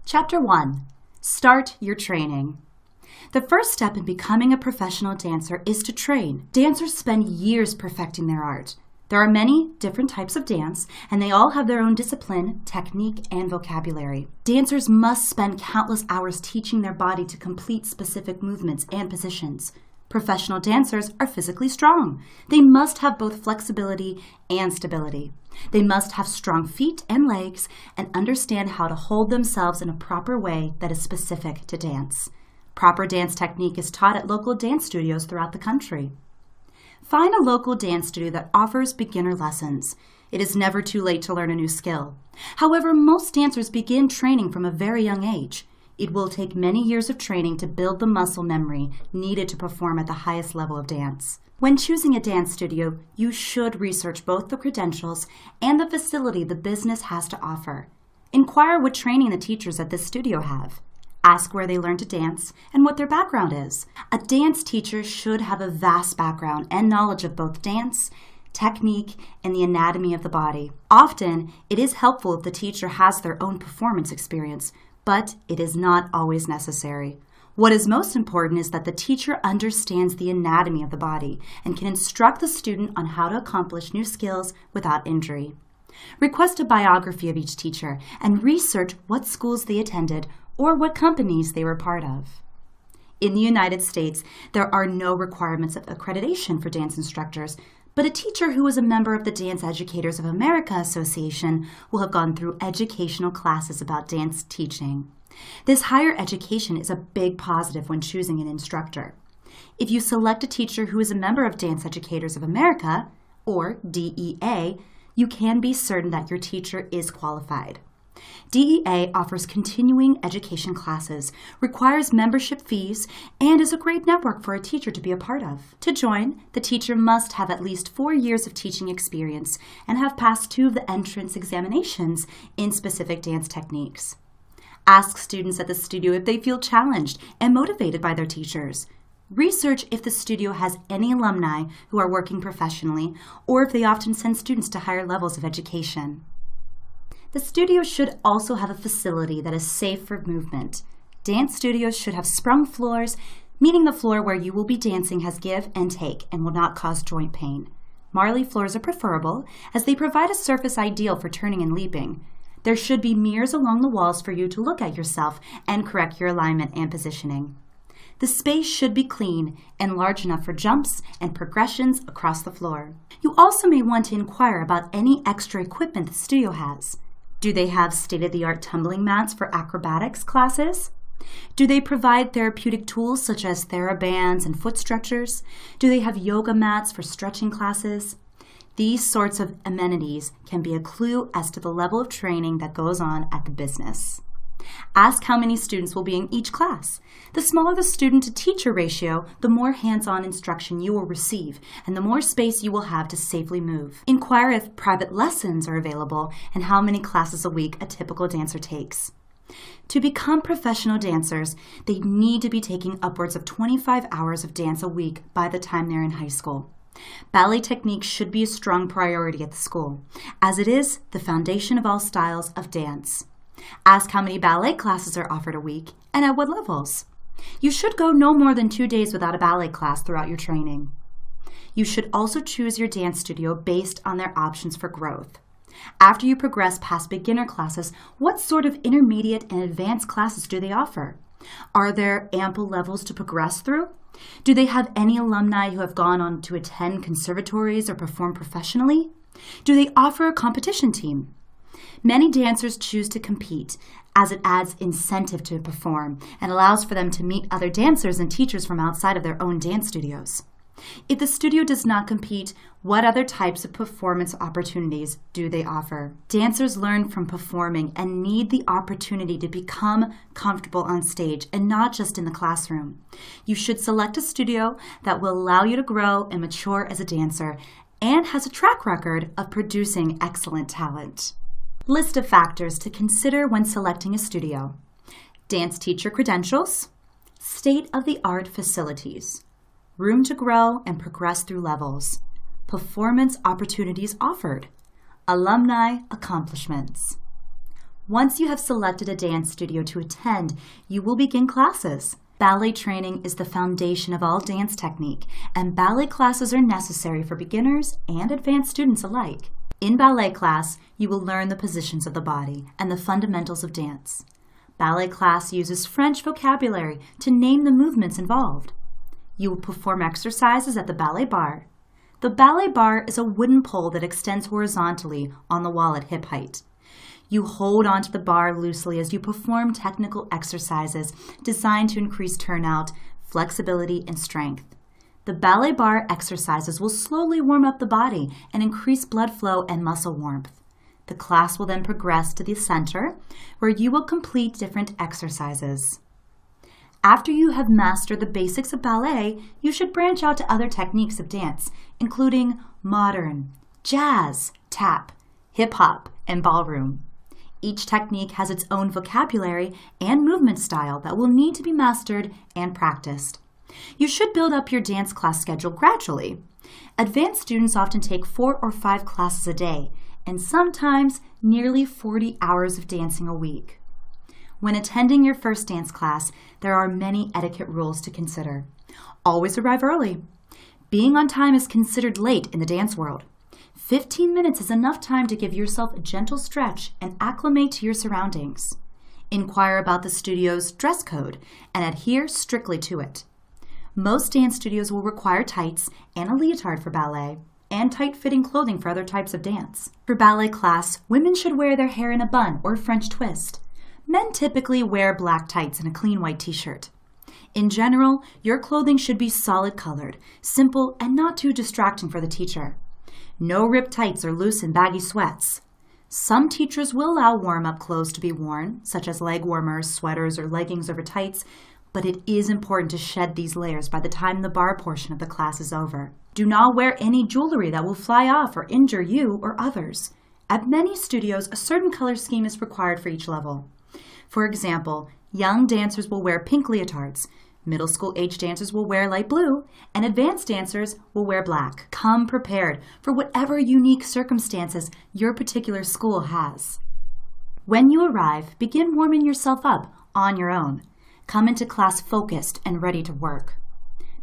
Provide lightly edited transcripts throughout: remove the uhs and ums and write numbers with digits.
Chapter 1. Start your training. The first step in becoming a professional dancer is to train. Dancers spend years perfecting their art. There are many different types of dance, and they all have their own discipline, technique, and vocabulary. Dancers must spend countless hours teaching their body to complete specific movements and positions. Professional dancers are physically strong. They must have both flexibility and stability. They must have strong feet and legs and understand how to hold themselves in a proper way that is specific to dance. Proper dance technique is taught at local dance studios throughout the country. Find a local dance studio that offers beginner lessons. It is never too late to learn a new skill. However, most dancers begin training from a very young age. It will take many years of training to build the muscle memory needed to perform at the highest level of dance. When choosing a dance studio, you should research both the credentials and the facility the business has to offer. Inquire what training the teachers at this studio have. Ask where they learn to dance and what their background is. A dance teacher should have a vast background and knowledge of both dance, technique, and the anatomy of the body. Often, it is helpful if the teacher has their own performance experience, but it is not always necessary. What is most important is that the teacher understands the anatomy of the body and can instruct the student on how to accomplish new skills without injury. Request a biography of each teacher and research what schools they attended or what companies they were part of. In the United States, there are no requirements of accreditation for dance instructors, but a teacher who is a member of the Dance Educators of America Association will have gone through educational classes about dance teaching. This higher education is a big positive when choosing an instructor. If you select a teacher who is a member of Dance Educators of America, or DEA, you can be certain that your teacher is qualified. DEA offers continuing education classes, requires membership fees, and is a great network for a teacher to be a part of. To join, the teacher must have at least 4 years of teaching experience and have passed 2 of the entrance examinations in specific dance techniques. Ask students at the studio if they feel challenged and motivated by their teachers. Research if the studio has any alumni who are working professionally or if they often send students to higher levels of education. The studio should also have a facility that is safe for movement. Dance studios should have sprung floors, meaning the floor where you will be dancing has give and take and will not cause joint pain. Marley floors are preferable as they provide a surface ideal for turning and leaping. There should be mirrors along the walls for you to look at yourself and correct your alignment and positioning. The space should be clean and large enough for jumps and progressions across the floor. You also may want to inquire about any extra equipment the studio has. Do they have state-of-the-art tumbling mats for acrobatics classes? Do they provide therapeutic tools such as TheraBands and foot stretchers? Do they have yoga mats for stretching classes? These sorts of amenities can be a clue as to the level of training that goes on at the business. Ask how many students will be in each class. The smaller the student-to-teacher ratio, the more hands-on instruction you will receive and the more space you will have to safely move. Inquire if private lessons are available and how many classes a week a typical dancer takes. To become professional dancers, they need to be taking upwards of 25 hours of dance a week by the time they're in high school. Ballet technique should be a strong priority at the school, as it is the foundation of all styles of dance. Ask how many ballet classes are offered a week and at what levels. You should go no more than 2 days without a ballet class throughout your training. You should also choose your dance studio based on their options for growth. After you progress past beginner classes, what sort of intermediate and advanced classes do they offer? Are there ample levels to progress through? Do they have any alumni who have gone on to attend conservatories or perform professionally? Do they offer a competition team? Many dancers choose to compete as it adds incentive to perform and allows for them to meet other dancers and teachers from outside of their own dance studios. If the studio does not compete, what other types of performance opportunities do they offer? Dancers learn from performing and need the opportunity to become comfortable on stage and not just in the classroom. You should select a studio that will allow you to grow and mature as a dancer and has a track record of producing excellent talent. List of factors to consider when selecting a studio: dance teacher credentials, state-of-the-art facilities, room to grow and progress through levels, performance opportunities offered, alumni accomplishments. Once you have selected a dance studio to attend, you will begin classes. Ballet training is the foundation of all dance technique, and ballet classes are necessary for beginners and advanced students alike. In ballet class, you will learn the positions of the body and the fundamentals of dance. Ballet class uses French vocabulary to name the movements involved. You will perform exercises at the ballet bar. The ballet bar is a wooden pole that extends horizontally on the wall at hip height. You hold onto the bar loosely as you perform technical exercises designed to increase turnout, flexibility, and strength. The ballet bar exercises will slowly warm up the body and increase blood flow and muscle warmth. The class will then progress to the center, where you will complete different exercises. After you have mastered the basics of ballet, you should branch out to other techniques of dance, including modern, jazz, tap, hip-hop, and ballroom. Each technique has its own vocabulary and movement style that will need to be mastered and practiced. You should build up your dance class schedule gradually. Advanced students often take 4 or 5 classes a day, and sometimes nearly 40 hours of dancing a week. When attending your first dance class, there are many etiquette rules to consider. Always arrive early. Being on time is considered late in the dance world. 15 minutes is enough time to give yourself a gentle stretch and acclimate to your surroundings. Inquire about the studio's dress code and adhere strictly to it. Most dance studios will require tights and a leotard for ballet, and tight-fitting clothing for other types of dance. For ballet class, women should wear their hair in a bun or French twist. Men typically wear black tights and a clean white t-shirt. In general, your clothing should be solid-colored, simple, and not too distracting for the teacher. No ripped tights or loose and baggy sweats. Some teachers will allow warm-up clothes to be worn, such as leg warmers, sweaters, or leggings over tights, but it is important to shed these layers by the time the bar portion of the class is over. Do not wear any jewelry that will fly off or injure you or others. At many studios, a certain color scheme is required for each level. For example, young dancers will wear pink leotards, middle school age dancers will wear light blue, and advanced dancers will wear black. Come prepared for whatever unique circumstances your particular school has. When you arrive, begin warming yourself up on your own. Come into class focused and ready to work.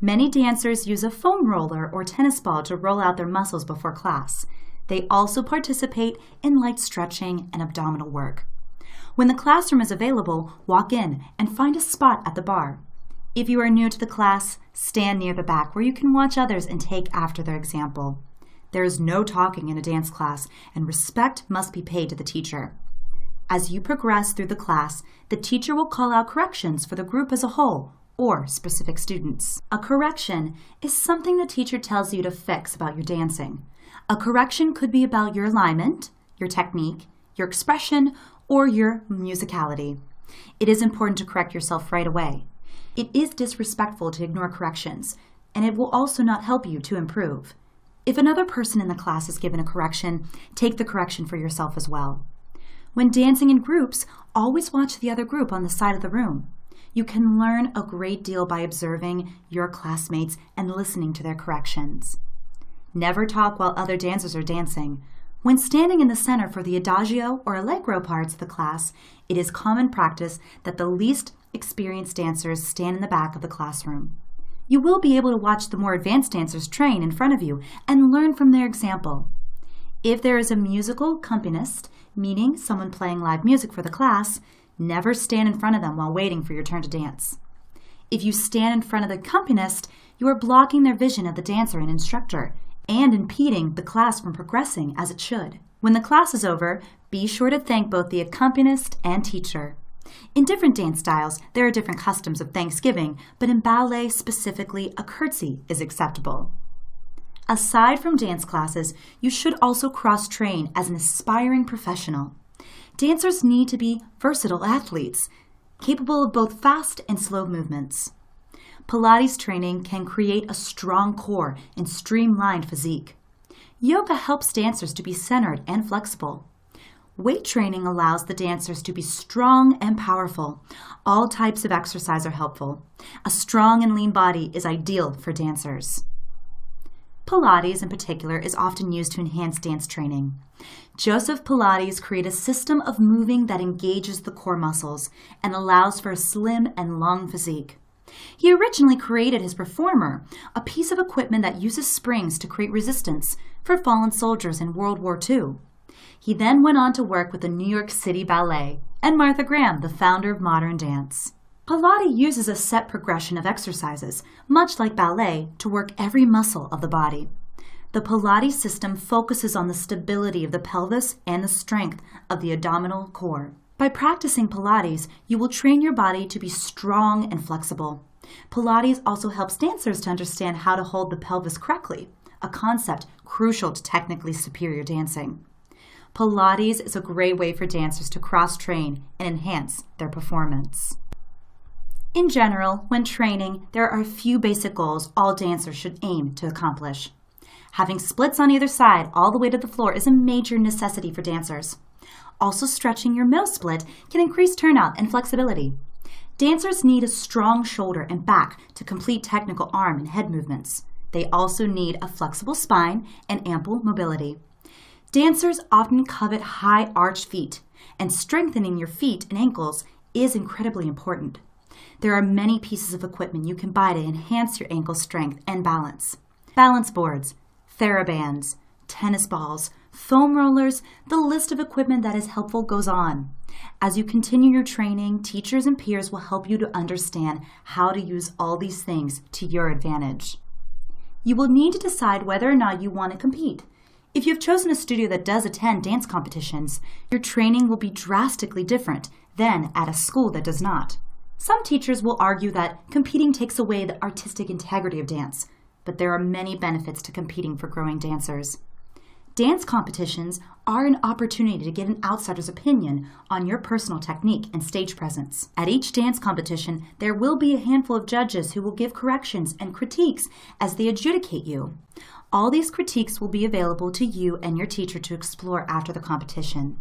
Many dancers use a foam roller or tennis ball to roll out their muscles before class. They also participate in light stretching and abdominal work. When the classroom is available, walk in and find a spot at the bar. If you are new to the class, stand near the back where you can watch others and take after their example. There is no talking in a dance class, and respect must be paid to the teacher. As you progress through the class, the teacher will call out corrections for the group as a whole or specific students. A correction is something the teacher tells you to fix about your dancing. A correction could be about your alignment, your technique, your expression, or your musicality. It is important to correct yourself right away. It is disrespectful to ignore corrections, and it will also not help you to improve. If another person in the class is given a correction, take the correction for yourself as well. When dancing in groups, always watch the other group on the side of the room. You can learn a great deal by observing your classmates and listening to their corrections. Never talk while other dancers are dancing. When standing in the center for the adagio or allegro parts of the class, it is common practice that the least experienced dancers stand in the back of the classroom. You will be able to watch the more advanced dancers train in front of you and learn from their example. If there is a musical accompanist, meaning someone playing live music for the class, never stand in front of them while waiting for your turn to dance. If you stand in front of the accompanist, you are blocking their vision of the dancer and instructor, and impeding the class from progressing as it should. When the class is over, be sure to thank both the accompanist and teacher. In different dance styles, there are different customs of thanksgiving, but in ballet specifically, a curtsy is acceptable. Aside from dance classes, you should also cross-train as an aspiring professional. Dancers need to be versatile athletes, capable of both fast and slow movements. Pilates training can create a strong core and streamlined physique. Yoga helps dancers to be centered and flexible. Weight training allows the dancers to be strong and powerful. All types of exercise are helpful. A strong and lean body is ideal for dancers. Pilates, in particular, is often used to enhance dance training. Joseph Pilates created a system of moving that engages the core muscles and allows for a slim and long physique. He originally created his Performer, a piece of equipment that uses springs to create resistance for fallen soldiers in World War II. He then went on to work with the New York City Ballet and Martha Graham, the founder of modern dance. Pilates uses a set progression of exercises, much like ballet, to work every muscle of the body. The Pilates system focuses on the stability of the pelvis and the strength of the abdominal core. By practicing Pilates, you will train your body to be strong and flexible. Pilates also helps dancers to understand how to hold the pelvis correctly, a concept crucial to technically superior dancing. Pilates is a great way for dancers to cross-train and enhance their performance. In general, when training, there are a few basic goals all dancers should aim to accomplish. Having splits on either side all the way to the floor is a major necessity for dancers. Also, stretching your middle split can increase turnout and flexibility. Dancers need a strong shoulder and back to complete technical arm and head movements. They also need a flexible spine and ample mobility. Dancers often covet high arched feet, and strengthening your feet and ankles is incredibly important. There are many pieces of equipment you can buy to enhance your ankle strength and balance. Balance boards, TheraBands, tennis balls, foam rollers, the list of equipment that is helpful goes on. As you continue your training, teachers and peers will help you to understand how to use all these things to your advantage. You will need to decide whether or not you want to compete. If you've chosen a studio that does attend dance competitions, your training will be drastically different than at a school that does not. Some teachers will argue that competing takes away the artistic integrity of dance, but there are many benefits to competing for growing dancers. Dance competitions are an opportunity to get an outsider's opinion on your personal technique and stage presence. At each dance competition, there will be a handful of judges who will give corrections and critiques as they adjudicate you. All these critiques will be available to you and your teacher to explore after the competition.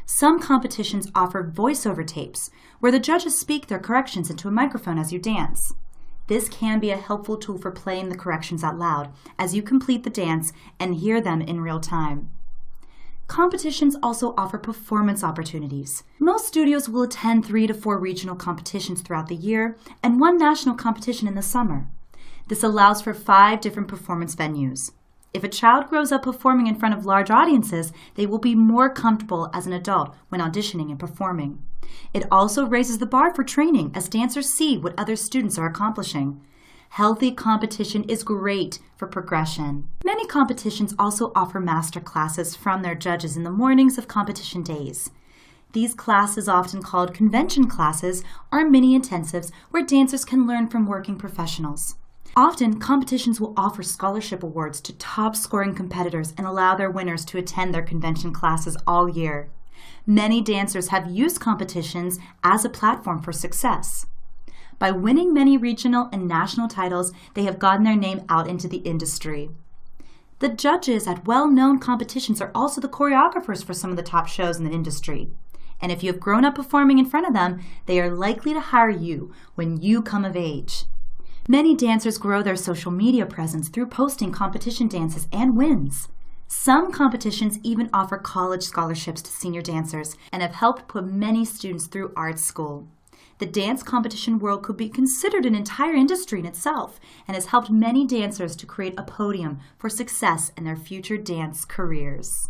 Some competitions offer voiceover tapes, where the judges speak their corrections into a microphone as you dance. This can be a helpful tool for playing the corrections out loud as you complete the dance and hear them in real time. Competitions also offer performance opportunities. Most studios will attend 3 to 4 regional competitions throughout the year and 1 national competition in the summer. This allows for 5 different performance venues. If a child grows up performing in front of large audiences, they will be more comfortable as an adult when auditioning and performing. It also raises the bar for training as dancers see what other students are accomplishing. Healthy competition is great for progression. Many competitions also offer master classes from their judges in the mornings of competition days. These classes, often called convention classes, are mini intensives where dancers can learn from working professionals. Often, competitions will offer scholarship awards to top-scoring competitors and allow their winners to attend their convention classes all year. Many dancers have used competitions as a platform for success. By winning many regional and national titles, they have gotten their name out into the industry. The judges at well-known competitions are also the choreographers for some of the top shows in the industry. And if you have grown up performing in front of them, they are likely to hire you when you come of age. Many dancers grow their social media presence through posting competition dances and wins. Some competitions even offer college scholarships to senior dancers and have helped put many students through art school. The dance competition world could be considered an entire industry in itself and has helped many dancers to create a podium for success in their future dance careers.